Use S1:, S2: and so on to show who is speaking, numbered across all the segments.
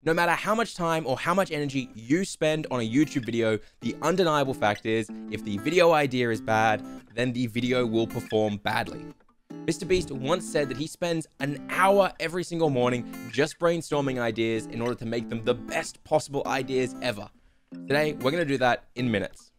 S1: No matter how much time or how much energy you spend on a YouTube video, the undeniable fact is, if the video idea is bad, then the video will perform badly. MrBeast once said that he spends an hour every single morning just brainstorming ideas in order to make them the best possible ideas ever. Today, we're going to do that in minutes.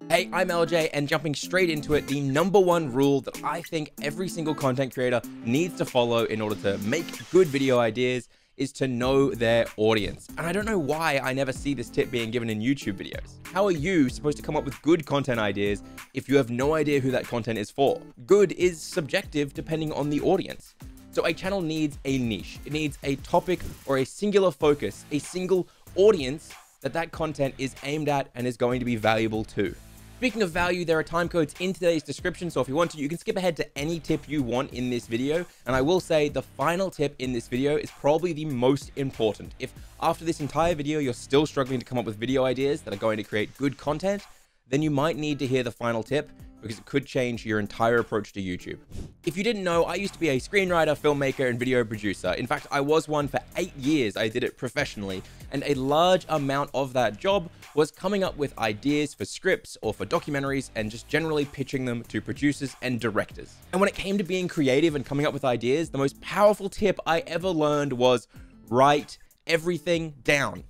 S1: Hey, I'm Eljay, and jumping straight into it, the #1 rule that I think every single content creator needs to follow in order to make good video ideas is to know their audience. And I don't know why I never see this tip being given in YouTube videos. How are you supposed to come up with good content ideas if you have no idea who that content is for? Good is subjective depending on the audience. So a channel needs a niche. It needs a topic or a singular focus, a single audience that content is aimed at and is going to be valuable to. Speaking of value, there are time codes in today's description, so if you want to, you can skip ahead to any tip you want in this video. And I will say the final tip in this video is probably the most important. If after this entire video, you're still struggling to come up with video ideas that are going to create good content, then you might need to hear the final tip, because it could change your entire approach to YouTube. If you didn't know, I used to be a screenwriter, filmmaker, and video producer. In fact, I was one for 8 years. I did it professionally, and a large amount of that job was coming up with ideas for scripts or for documentaries and just generally pitching them to producers and directors. And when it came to being creative and coming up with ideas, the most powerful tip I ever learned was write everything down.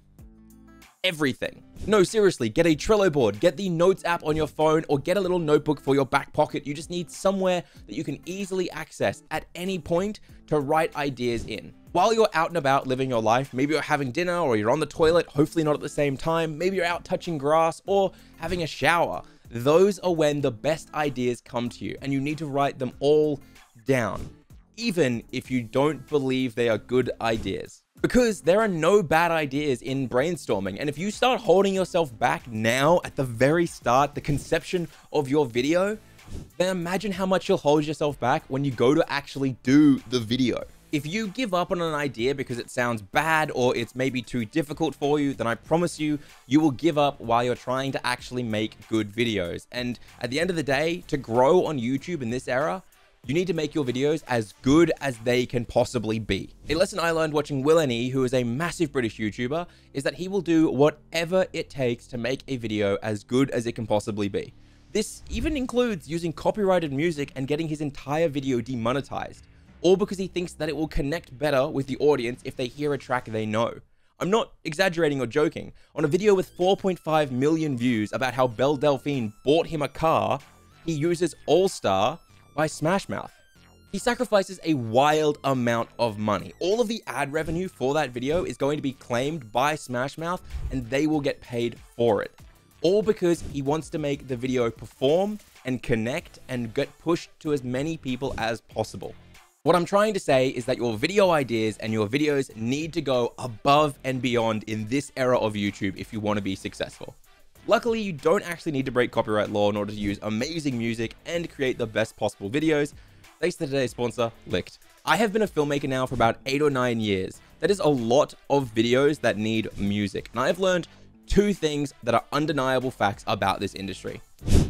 S1: Everything. No, seriously, get a Trello board, get the notes app on your phone, or get a little notebook for your back pocket. You just need somewhere that you can easily access at any point to write ideas in. While you're out and about living your life, maybe you're having dinner or you're on the toilet, hopefully not at the same time, maybe you're out touching grass or having a shower. Those are when the best ideas come to you, and you need to write them all down, even if you don't believe they are good ideas. Because there are no bad ideas in brainstorming, and if you start holding yourself back now at the very start, the conception of your video, then imagine how much you'll hold yourself back when you go to actually do the video. If you give up on an idea because it sounds bad or it's maybe too difficult for you, then I promise you, you will give up while you're trying to actually make good videos. And at the end of the day, to grow on YouTube in this era, you need to make your videos as good as they can possibly be. A lesson I learned watching Eljay, who is a massive British YouTuber, is that he will do whatever it takes to make a video as good as it can possibly be. This even includes using copyrighted music and getting his entire video demonetized, all because he thinks that it will connect better with the audience if they hear a track they know. I'm not exaggerating or joking. On a video with 4.5 million views about how Belle Delphine bought him a car, he uses All Star by Smash Mouth. He sacrifices a wild amount of money. All of the ad revenue for that video is going to be claimed by Smash Mouth, and they will get paid for it. All because he wants to make the video perform and connect and get pushed to as many people as possible. What I'm trying to say is that your video ideas and your videos need to go above and beyond in this era of YouTube if you want to be successful. Luckily, you don't actually need to break copyright law in order to use amazing music and create the best possible videos. Thanks to today's sponsor, Licked. I have been a filmmaker now for about 8 or 9 years. That is a lot of videos that need music. And I have learned 2 things that are undeniable facts about this industry.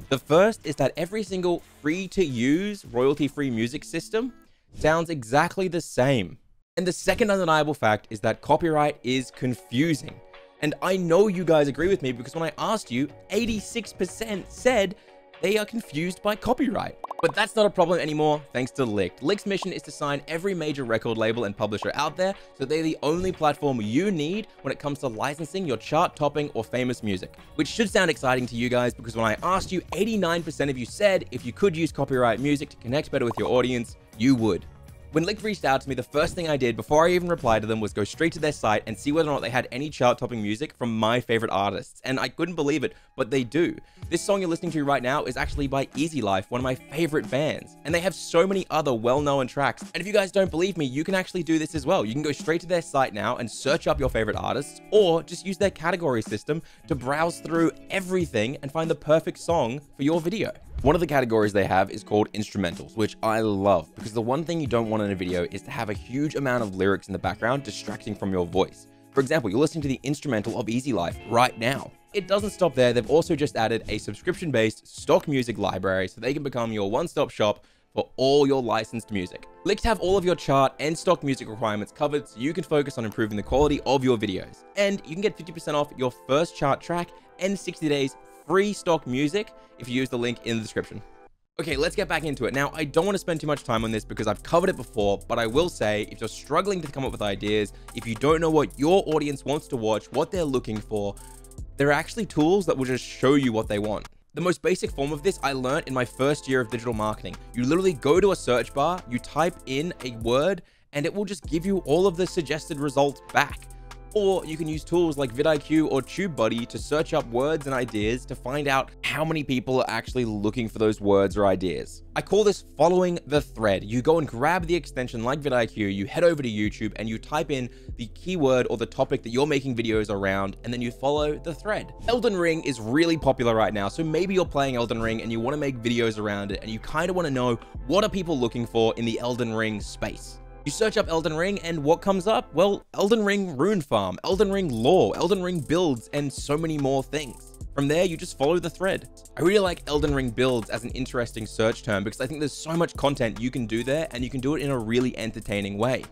S1: The first is that every single free-to-use, royalty-free music system sounds exactly the same. And the second undeniable fact is that copyright is confusing. And I know you guys agree with me, because when I asked you, 86% said they are confused by copyright. But that's not a problem anymore, thanks to Licked. Licked's mission is to sign every major record label and publisher out there, so they're the only platform you need when it comes to licensing your chart-topping or famous music. Which should sound exciting to you guys, because when I asked you, 89% of you said if you could use copyright music to connect better with your audience, you would. When Licked reached out to me, the first thing I did before I even replied to them was go straight to their site and see whether or not they had any chart-topping music from my favorite artists. And I couldn't believe it, but they do. This song you're listening to right now is actually by Easy Life, one of my favorite bands. And they have so many other well-known tracks. And if you guys don't believe me, you can actually do this as well. You can go straight to their site now and search up your favorite artists, or just use their category system to browse through everything and find the perfect song for your video. One of the categories they have is called instrumentals, which I love, because the one thing you don't want in a video is to have a huge amount of lyrics in the background distracting from your voice. For example, you're listening to the instrumental of Easy Life right now. It doesn't stop there. They've also just added a subscription-based stock music library so they can become your one-stop shop for all your licensed music. Click to have all of your chart and stock music requirements covered so you can focus on improving the quality of your videos. And you can get 50% off your first chart track and 60 days free stock music if you use the link in the description. Okay, let's get back into it. Now, I don't want to spend too much time on this because I've covered it before, but I will say if you're struggling to come up with ideas, if you don't know what your audience wants to watch, what they're looking for, there are actually tools that will just show you what they want. The most basic form of this I learned in my first year of digital marketing. You literally go to a search bar, you type in a word, and it will just give you all of the suggested results back. Or you can use tools like vidIQ or TubeBuddy to search up words and ideas to find out how many people are actually looking for those words or ideas. I call this following the thread. You go and grab the extension like vidIQ, you head over to YouTube and you type in the keyword or the topic that you're making videos around, and then you follow the thread. Elden Ring is really popular right now, so maybe you're playing Elden Ring and you want to make videos around it and you kind of want to know what are people looking for in the Elden Ring space. You search up Elden Ring and what comes up? Well, Elden Ring Rune Farm, Elden Ring Lore, Elden Ring Builds, and so many more things. From there, you just follow the thread. I really like Elden Ring Builds as an interesting search term because I think there's so much content you can do there and you can do it in a really entertaining way.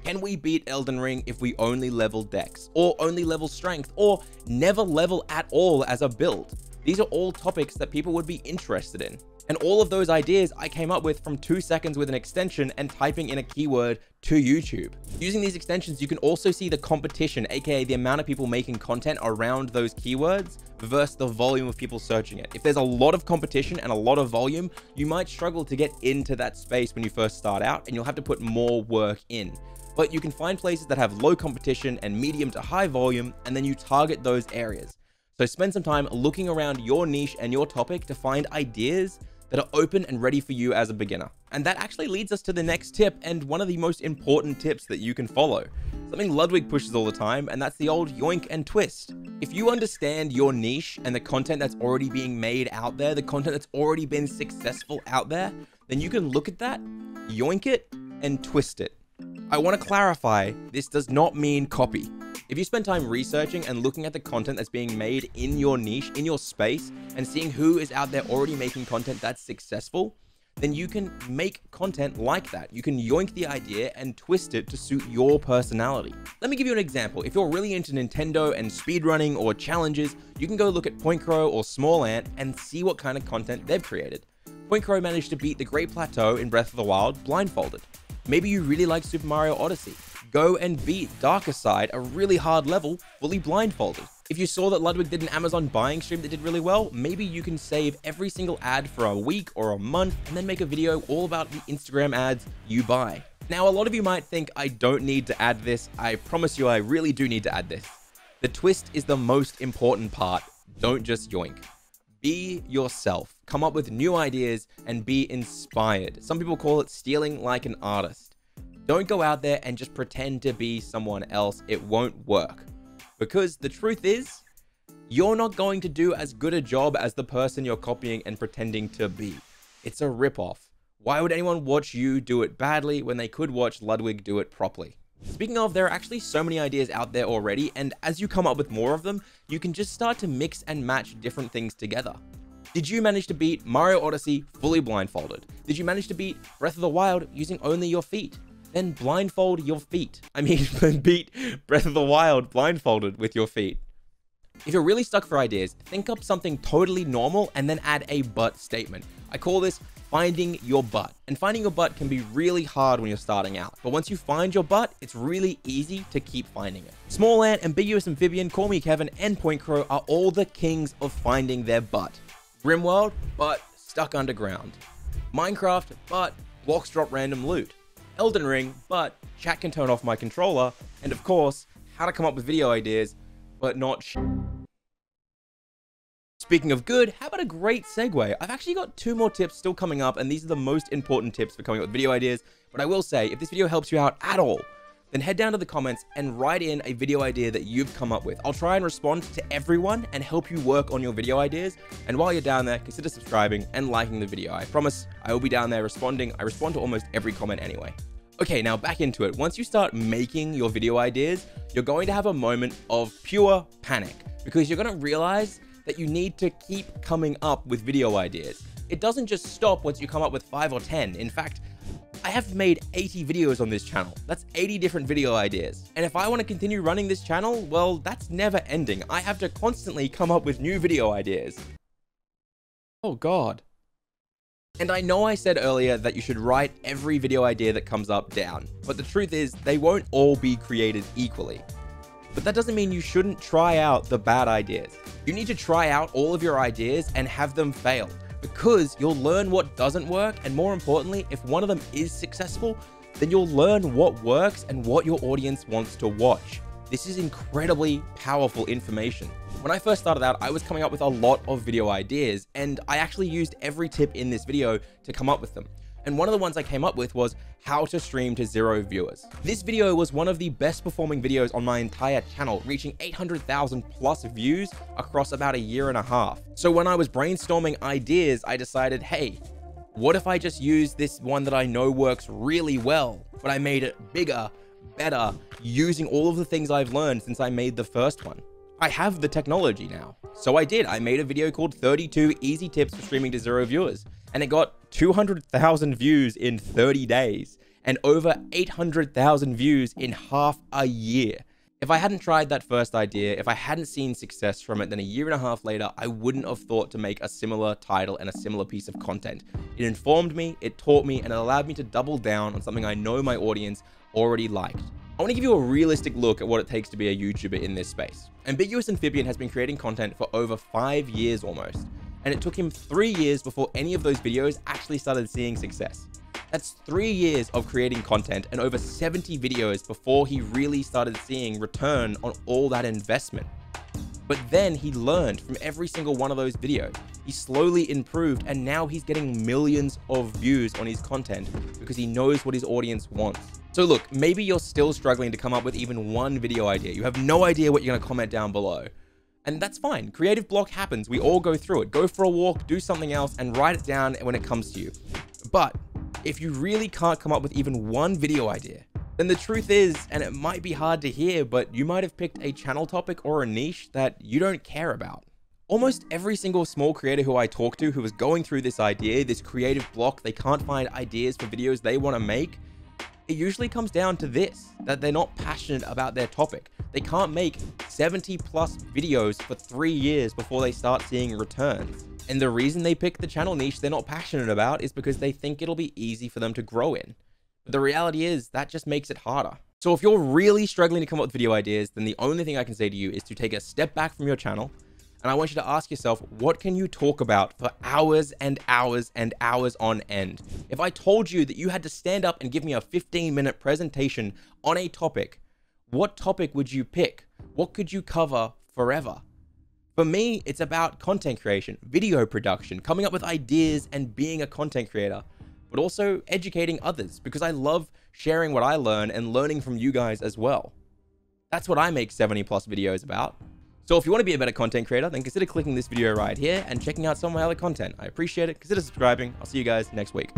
S1: Can we beat Elden Ring if we only level dex, or only level strength, or never level at all as a build? These are all topics that people would be interested in. And all of those ideas I came up with from 2 seconds with an extension and typing in a keyword to YouTube. Using these extensions, you can also see the competition, aka the amount of people making content around those keywords versus the volume of people searching it. If there's a lot of competition and a lot of volume, you might struggle to get into that space when you first start out, and you'll have to put more work in. But you can find places that have low competition and medium to high volume, and then you target those areas. So spend some time looking around your niche and your topic to find ideas that are open and ready for you as a beginner. And that actually leads us to the next tip, and one of the most important tips that you can follow. Something Ludwig pushes all the time, and that's the old yoink and twist. If you understand your niche and the content that's already being made out there, the content that's already been successful out there, then you can look at that, yoink it, and twist it. I want to clarify, this does not mean copy. If you spend time researching and looking at the content that's being made in your niche, in your space, and seeing who is out there already making content that's successful, then you can make content like that. You can yoink the idea and twist it to suit your personality. Let me give you an example. If you're really into Nintendo and speedrunning or challenges, you can go look at Point Crow or Small Ant and see what kind of content they've created. Point Crow managed to beat the Great Plateau in Breath of the Wild blindfolded. Maybe you really like Super Mario Odyssey. Go and beat Darker Side, a really hard level, fully blindfolded. If you saw that Ludwig did an Amazon buying stream that did really well, maybe you can save every single ad for a week or a month and then make a video all about the Instagram ads you buy. Now, a lot of you might think I don't need to add this. I promise you I really do need to add this. The twist is the most important part. Don't just yoink. Be yourself. Come up with new ideas and be inspired. Some people call it stealing like an artist. Don't go out there and just pretend to be someone else. It won't work. Because the truth is, you're not going to do as good a job as the person you're copying and pretending to be. It's a ripoff. Why would anyone watch you do it badly when they could watch Ludwig do it properly? Speaking of, there are actually so many ideas out there already, and as you come up with more of them, you can just start to mix and match different things together. Did you manage to beat Mario Odyssey fully blindfolded? Did you manage to beat Breath of the Wild using only your feet? Then blindfold your feet. Beat Breath of the Wild blindfolded with your feet. If you're really stuck for ideas, think up something totally normal and then add a but statement. I call this finding your butt. And finding your butt can be really hard when you're starting out. But once you find your butt, it's really easy to keep finding it. Small Ant, Ambiguous Amphibian, Call Me Kevin, and Point Crow are all the kings of finding their butt. Grimworld, but stuck underground. Minecraft, but blocks drop random loot. Elden Ring, but chat can turn off my controller. And of course, how to come up with video ideas, but not Speaking of good, how about a great segue? I've actually got 2 more tips still coming up, and these are the most important tips for coming up with video ideas. But I will say, if this video helps you out at all, then head down to the comments and write in a video idea that you've come up with. I'll try and respond to everyone and help you work on your video ideas. And while you're down there, consider subscribing and liking the video. I promise I will be down there responding. I respond to almost every comment anyway. Okay, now back into it. Once you start making your video ideas, you're going to have a moment of pure panic because you're going to realize that you need to keep coming up with video ideas. it doesn't just stop once you come up with 5 or 10. In fact, I have made 80 videos on this channel. That's 80 different video ideas. And if I want to continue running this channel, well, that's never ending. I have to constantly come up with new video ideas. Oh God. And I know I said earlier that you should write every video idea that comes up down, but the truth is they won't all be created equally. But that doesn't mean you shouldn't try out the bad ideas. You need to try out all of your ideas and have them fail, because you'll learn what doesn't work, and more importantly, if one of them is successful, then you'll learn what works and what your audience wants to watch. This is incredibly powerful information. When I first started out, I was coming up with a lot of video ideas, and I actually used every tip in this video to come up with them. And one of the ones I came up with was how to stream to 0 viewers. This video was one of the best performing videos on my entire channel, reaching 800,000 plus views across about 1.5 years. So when I was brainstorming ideas, I decided, hey, what if I just use this one that I know works really well, but I made it bigger, better, using all of the things I've learned since I made the first one. I have the technology now. So I did. I made a video called 32 Easy Tips for Streaming to 0 Viewers, and it got 200,000 views in 30 days and over 800,000 views in half a year. If I hadn't tried that first idea, if I hadn't seen success from it, then 1.5 years later, I wouldn't have thought to make a similar title and a similar piece of content. It informed me, it taught me, and it allowed me to double down on something I know my audience already liked. I want to give you a realistic look at what it takes to be a YouTuber in this space. Ambiguous Amphibian has been creating content for over 5 years almost, and it took him 3 years before any of those videos actually started seeing success. That's 3 years of creating content and over 70 videos before he really started seeing return on all that investment. But then he learned from every single one of those videos. He slowly improved, and now he's getting millions of views on his content because he knows what his audience wants. So look, maybe you're still struggling to come up with even one video idea. You have no idea what you're going to comment down below. And that's fine. Creative block happens. We all go through it. Go for a walk, do something else, and write it down when it comes to you. But if you really can't come up with even one video idea, then the truth is, and it might be hard to hear, but you might have picked a channel topic or a niche that you don't care about. Almost every single small creator who I talk to who is going through this idea, this creative block, they can't find ideas for videos they want to make, it usually comes down to this, that they're not passionate about their topic. They can't make 70 plus videos for 3 years before they start seeing returns. And the reason they pick the channel niche they're not passionate about is because they think it'll be easy for them to grow in. But the reality is that just makes it harder. So if you're really struggling to come up with video ideas, then the only thing I can say to you is to take a step back from your channel. And I want you to ask yourself, what can you talk about for hours and hours and hours on end? If I told you that you had to stand up and give me a 15-minute presentation on a topic, what topic would you pick? What could you cover forever? For me, it's about content creation, video production, coming up with ideas and being a content creator, but also educating others because I love sharing what I learn and learning from you guys as well. That's what I make 70 plus videos about. So if you want to be a better content creator, then consider clicking this video right here and checking out some of my other content. I appreciate it. Consider subscribing. I'll see you guys next week.